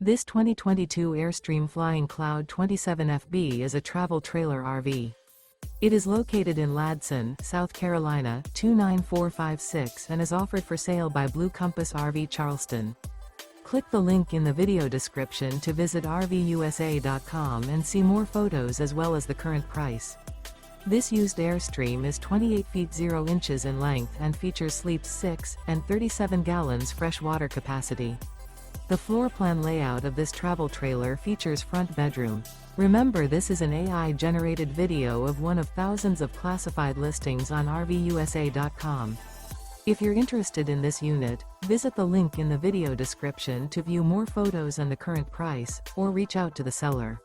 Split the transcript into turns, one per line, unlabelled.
This 2022 Airstream Flying Cloud 27FB is a travel trailer RV. It is located in Ladson, South Carolina, 29456 and is offered for sale by Blue Compass RV Charleston. Click the link in the video description to visit RVUSA.com and see more photos as well as the current price. This used Airstream is 28 feet 0 inches in length and features sleeps 6 and 37 gallons fresh water capacity. The floor plan layout of this travel trailer features front bedroom. Remember, this is an AI-generated video of one of thousands of classified listings on RVUSA.com. If you're interested in this unit, visit the link in the video description to view more photos and the current price, or reach out to the seller.